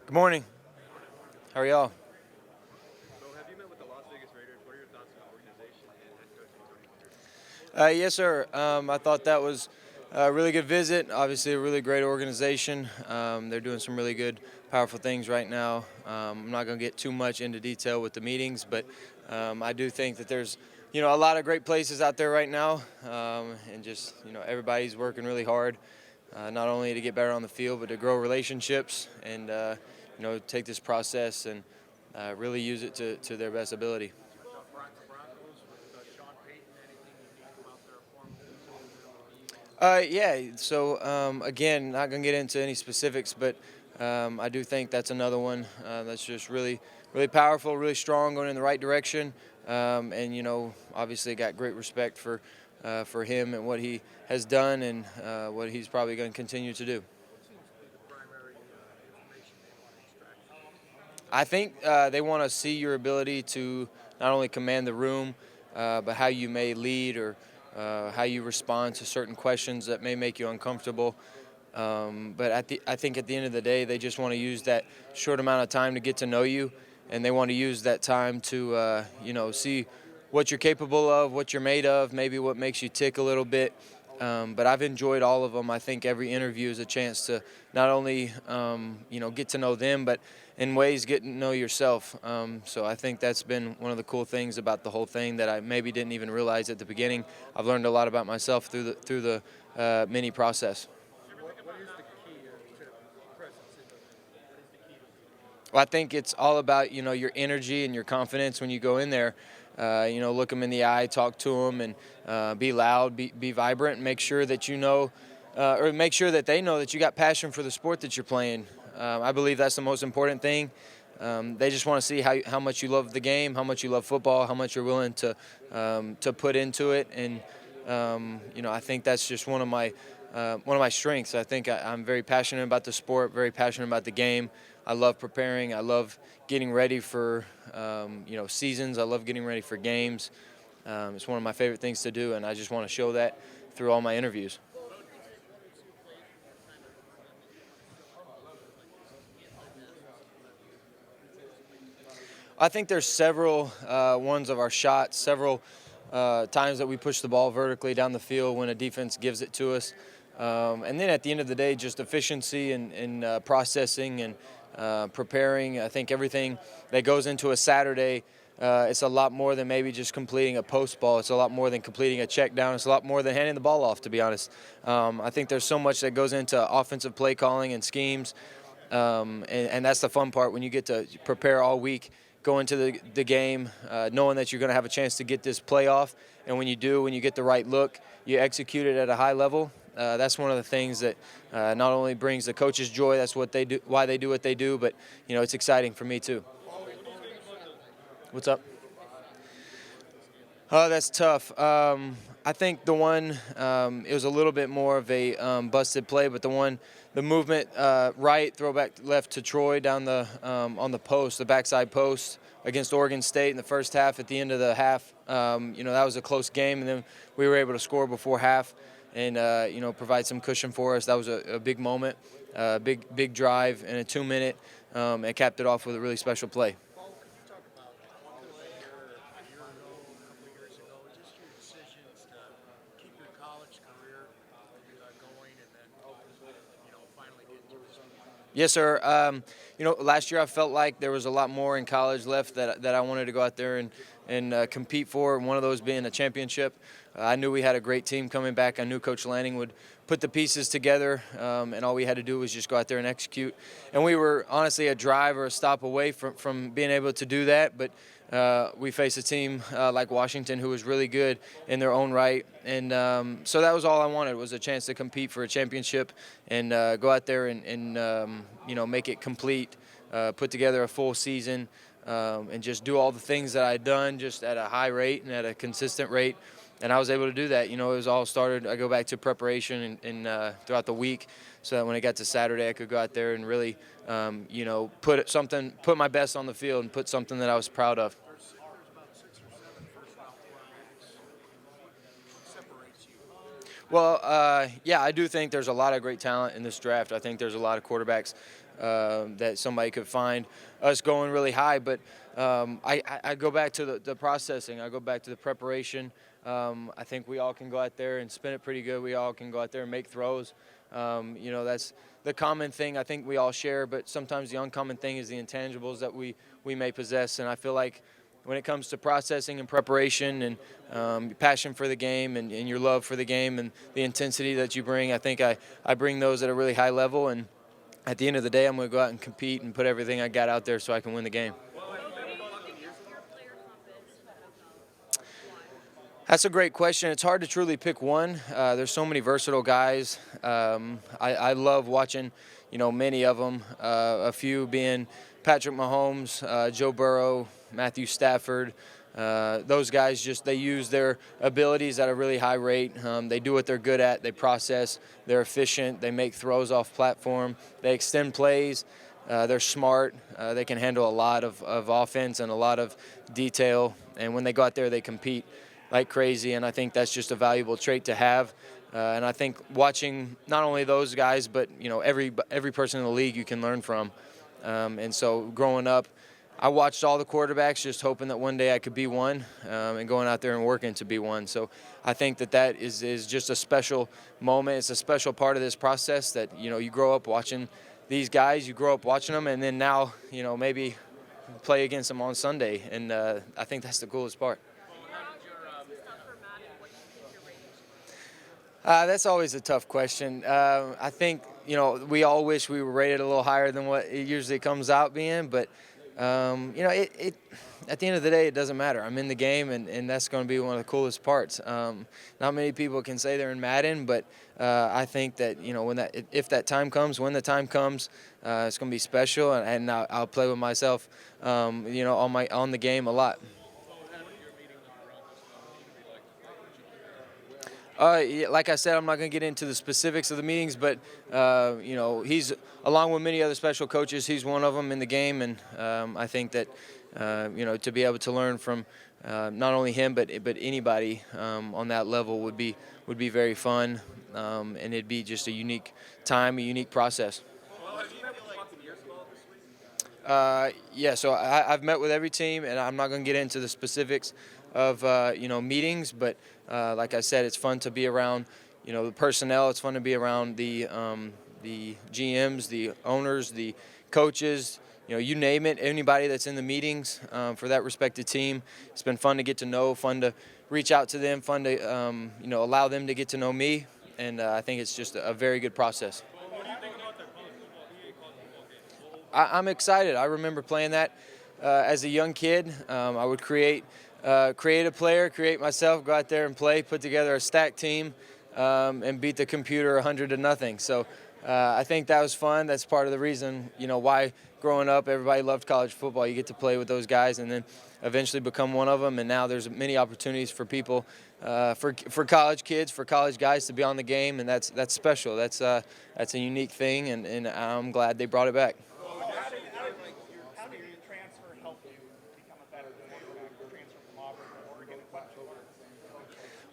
Good morning. How are y'all? So, have you met with the Las Vegas Raiders? What are your thoughts on the organization and head coach Tony Hunter? Yes, sir. I thought that was a really good visit. Obviously, a really great organization. They're doing some really good, powerful things right now. I'm not going to get too much into detail with the meetings, but I do think that there's, a lot of great places out there right now, and just, everybody's working really hard, not only to get better on the field, but to grow relationships and, take this process and really use it to their best ability. Yeah. So again, not gonna get into any specifics, but I do think that's another one that's just really, really powerful, really strong, going in the right direction. And obviously, got great respect for him and what he has done and what he's probably going to continue to do. I think they want to see your ability to not only command the room, but how you may lead or how you respond to certain questions that may make you uncomfortable. But I think at the end of the day, they just want to use that short amount of time to get to know you, and they want to use that time to, see what you're capable of, what you're made of, maybe what makes you tick a little bit. But I've enjoyed all of them. I think every interview is a chance to not only, get to know them, but in ways get to know yourself. So I think that's been one of the cool things about the whole thing that I maybe didn't even realize at the beginning. I've learned a lot about myself through the mini process. Well, I think it's all about your energy and your confidence when you go in there. Look them in the eye, talk to them, and be loud, be vibrant, and make sure that or make sure that they know that you got passion for the sport that you're playing. I believe that's the most important thing. They just want to see how much you love the game, how much you love football, how much you're willing to put into it, and I think that's just one of my strengths. I think I'm very passionate about the sport, very passionate about the game. I love preparing. I love getting ready for seasons. I love getting ready for games. It's one of my favorite things to do, and I just want to show that through all my interviews. I think there's several ones of our shots, several times that we push the ball vertically down the field when a defense gives it to us. And then at the end of the day, just efficiency and processing and preparing. I think everything that goes into a Saturday, it's a lot more than maybe just completing a post ball. It's a lot more than completing a check down. It's a lot more than handing the ball off, to be honest. I think there's so much that goes into offensive play calling and schemes. And that's the fun part when you get to prepare all week, go into the game knowing that you're going to have a chance to get this playoff. And when you do, when you get the right look, you execute it at a high level. That's one of the things that not only brings the coaches joy, that's what they do, why they do what they do, but it's exciting for me too. What's up? Oh, that's tough. I think the one, it was a little bit more of a busted play, but the movement right, throwback left to Troy down on the post, the backside post against Oregon State in the first half. At the end of the half, that was a close game, and then we were able to score before half and provide some cushion for us. That was a big moment, big drive, and a 2-minute, and capped it off with a really special play. Yes, sir. Last year I felt like there was a lot more in college left that I wanted to go out there and compete for, and one of those being a championship. I knew we had a great team coming back. I knew Coach Lanning would put the pieces together, and all we had to do was just go out there and execute. And we were honestly a drive or a stop away from being able to do that, but we faced a team like Washington who was really good in their own right. And so that was all I wanted, was a chance to compete for a championship and go out there and make it complete, put together a full season, and just do all the things that I'd done just at a high rate and at a consistent rate. And I was able to do that. It was all started. I go back to preparation and throughout the week, so that when it got to Saturday, I could go out there and really, put my best on the field and put something that I was proud of. Well, yeah, I do think there's a lot of great talent in this draft. I think there's a lot of quarterbacks that somebody could find us going really high. But I go back to the processing. I go back to the preparation. I think we all can go out there and spin it pretty good. We all can go out there and make throws. That's the common thing I think we all share. But sometimes the uncommon thing is the intangibles that we may possess. And I feel like when it comes to processing and preparation and passion for the game and your love for the game and the intensity that you bring, I think I bring those at a really high level. And at the end of the day, I'm going to go out and compete and put everything I got out there so I can win the game. That's a great question. It's hard to truly pick one. There's so many versatile guys. I love watching, many of them. A few being Patrick Mahomes, Joe Burrow, Matthew Stafford. Those guys they use their abilities at a really high rate. They do what they're good at. They process. They're efficient. They make throws off platform. They extend plays. They're smart. They can handle a lot of offense and a lot of detail. And when they go out there, they compete like crazy. And I think that's just a valuable trait to have. And I think watching not only those guys, but every person in the league you can learn from. And so growing up, I watched all the quarterbacks just hoping that one day I could be one and going out there and working to be one. So I think that is just a special moment. It's a special part of this process that, you grow up watching these guys, you grow up watching them, and then now, maybe play against them on Sunday. And I think that's the coolest part. That's always a tough question. I think, we all wish we were rated a little higher than what it usually comes out being, but it at the end of the day, it doesn't matter. I'm in the game, and that's going to be one of the coolest parts. Not many people can say they're in Madden, but I think that if that time comes, when the time comes, it's going to be special, and I'll play with myself, on the game a lot. Yeah, like I said, I'm not going to get into the specifics of the meetings, but he's along with many other special coaches. He's one of them in the game, and I think that to be able to learn from not only him but anybody on that level would be very fun, and it'd be just a unique time, a unique process. Yeah, so I've met with every team, and I'm not going to get into the specifics of meetings, but like I said, it's fun to be around the personnel. It's fun to be around the GMs, the owners, the coaches. You name it. Anybody that's in the meetings for that respected team. It's been fun to get to know. Fun to reach out to them. Fun to allow them to get to know me. And I think it's just a very good process. What do you think about their college football, college football? I'm excited. I remember playing that as a young kid. I would create a player, create myself, go out there and play, put together a stack team, and beat the computer 100-0. So I think that was fun. That's part of the reason, why growing up everybody loved college football. You get to play with those guys and then eventually become one of them. And now there's many opportunities for people, for college kids, for college guys to be on the game, and that's special. That's a unique thing, and I'm glad they brought it back. How did your transfer help you become a better quarterback? Transfer from Auburn to Oregon and whatsoever?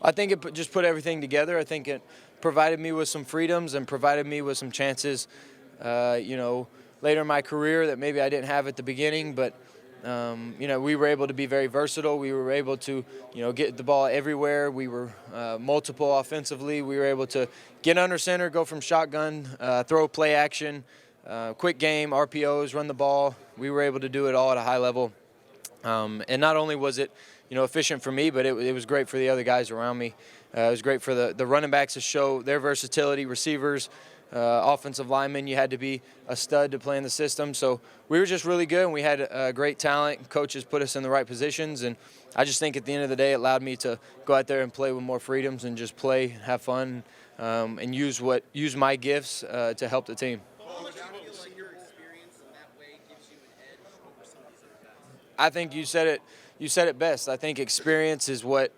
I think it just put everything together. I think it provided me with some freedoms and provided me with some chances, later in my career that maybe I didn't have at the beginning. But, we were able to be very versatile. We were able to, get the ball everywhere. We were multiple offensively. We were able to get under center, go from shotgun, throw play action, quick game, RPOs, run the ball. We were able to do it all at a high level. And not only was it, efficient for me, but it was great for the other guys around me. It was great for the running backs to show their versatility, receivers, offensive linemen. You had to be a stud to play in the system. So we were just really good, and we had great talent. Coaches put us in the right positions, and I just think at the end of the day it allowed me to go out there and play with more freedoms and just play, have fun, and use my gifts to help the team. How much do you feel like your experience in that way gives you an edge over some of these other guys? I think you said it best. I think experience is what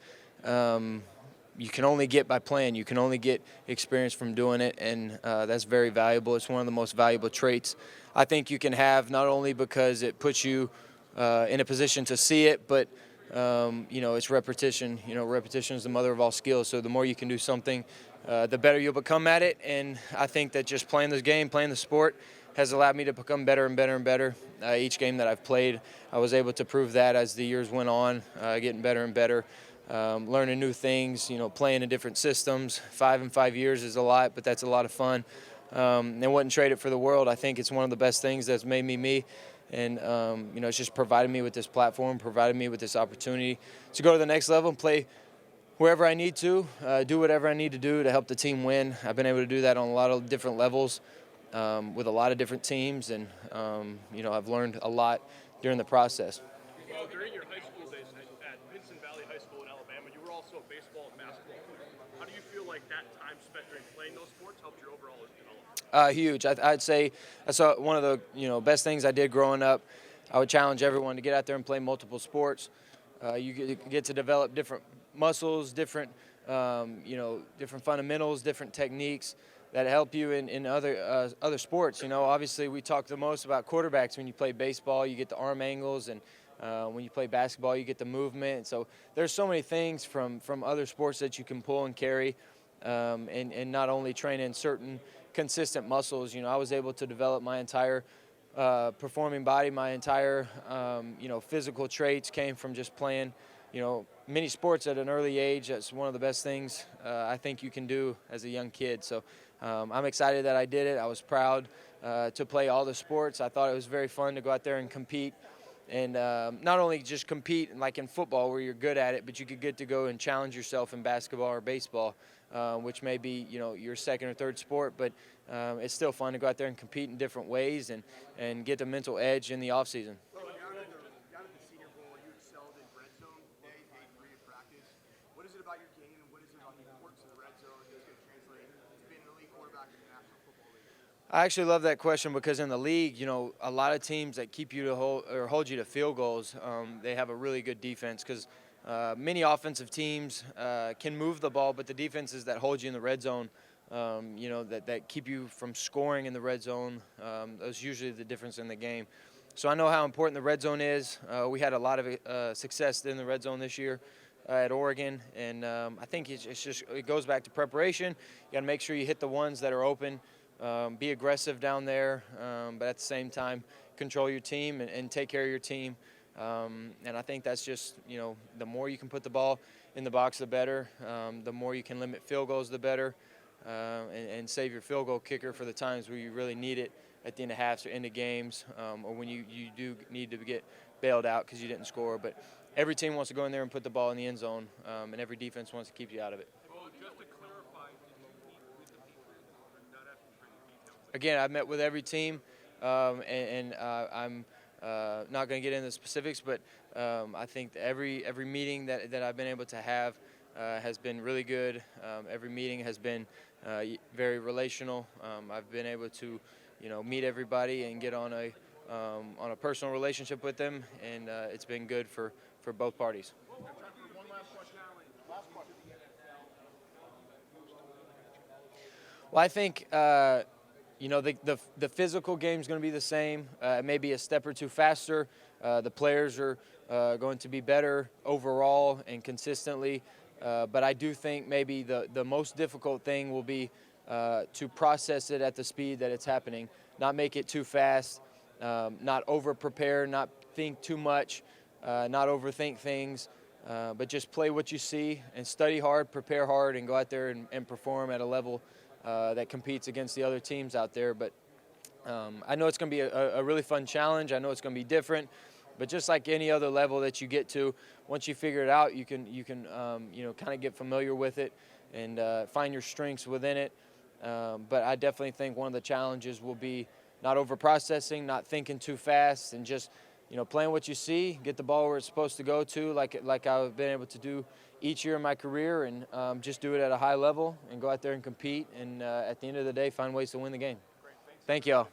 you can only get by playing. You can only get experience from doing it, and that's very valuable. It's one of the most valuable traits I think you can have, not only because it puts you in a position to see it, but it's repetition. Repetition is the mother of all skills. So the more you can do something the better you'll become at it. And I think that just playing this game, playing the sport, has allowed me to become better and better and better. Each game that I've played, I was able to prove that as the years went on, getting better and better, learning new things, playing in different systems. 5 in 5 years is a lot, but that's a lot of fun. And wouldn't trade it for the world. I think it's one of the best things that's made me me. And, it's just provided me with this platform, provided me with this opportunity to go to the next level and play wherever I need to, do whatever I need to do to help the team win. I've been able to do that on a lot of different levels with a lot of different teams, and, I've learned a lot during the process. Well, during your high school days at Vincent Valley High School in Alabama, you were also a baseball and basketball player. How do you feel like that time spent during playing those sports helped your overall development? Huge. I'd say that's one of the best things I did growing up. I would challenge everyone to get out there and play multiple sports. You get to develop different muscles, different different fundamentals, different techniques that help you in other sports. Obviously we talk the most about quarterbacks. When you play baseball, you get the arm angles, and when you play basketball, you get the movement. So there's so many things from other sports that you can pull and carry, and not only train in certain consistent muscles. I was able to develop my entire performing body, my entire physical traits came from just playing many sports at an early age. That's one of the best things I think you can do as a young kid. So I'm excited that I did it. I was proud to play all the sports. I thought it was very fun to go out there and compete, and not only just compete like in football where you're good at it, but you could get to go and challenge yourself in basketball or baseball, which may be your second or third sport, but it's still fun to go out there and compete in different ways and get the mental edge in the off season. Down at the Senior Bowl, you excelled in red zone day 3 of practice. What is it about your game, and what is it about the importance of the red zone that's going to translate to being an elite quarterback in the National Football League? I actually love that question because in the league, a lot of teams that keep you to hold you to field goals, they have a really good defense because many offensive teams can move the ball, but the defenses that hold you in the red zone, that keep you from scoring in the red zone, that's usually the difference in the game. So I know how important the red zone is. We had a lot of success in the red zone this year at Oregon, and I think it goes back to preparation. You got to make sure you hit the ones that are open, be aggressive down there, but at the same time control your team and take care of your team. And I think that's just, the more you can put the ball in the box, the better. The more you can limit field goals, the better, and save your field goal kicker for the times where you really need it at the end of halves or end of games, or when you do need to get bailed out because you didn't score. But every team wants to go in there and put the ball in the end zone, and every defense wants to keep you out of it. Well, just to clarify, did you meet with the people in Auburn? Not asking for any details. Again, I've met with every team, and I'm not going to get into the specifics, but I think every meeting that I've been able to have has been really good. Every meeting has been very relational. I've been able to, meet everybody and get on a personal relationship with them, and it's been good for both parties. One last question. Well, I think the physical game is going to be the same. Maybe a step or two faster. The players are going to be better overall and consistently. But I do think maybe the most difficult thing will be to process it at the speed that it's happening, not make it too fast, not over-prepare, not think too much, not overthink things, but just play what you see and study hard, prepare hard, and go out there and perform at a level that competes against the other teams out there. But I know it's going to be a really fun challenge. I know it's going to be different. But just like any other level that you get to, once you figure it out, you can kind of get familiar with it and find your strengths within it. But I definitely think one of the challenges will be not over-processing, not thinking too fast, and just playing what you see, get the ball where it's supposed to go to, like I've been able to do each year in my career, and just do it at a high level and go out there and compete, and at the end of the day, find ways to win the game. Thank you all.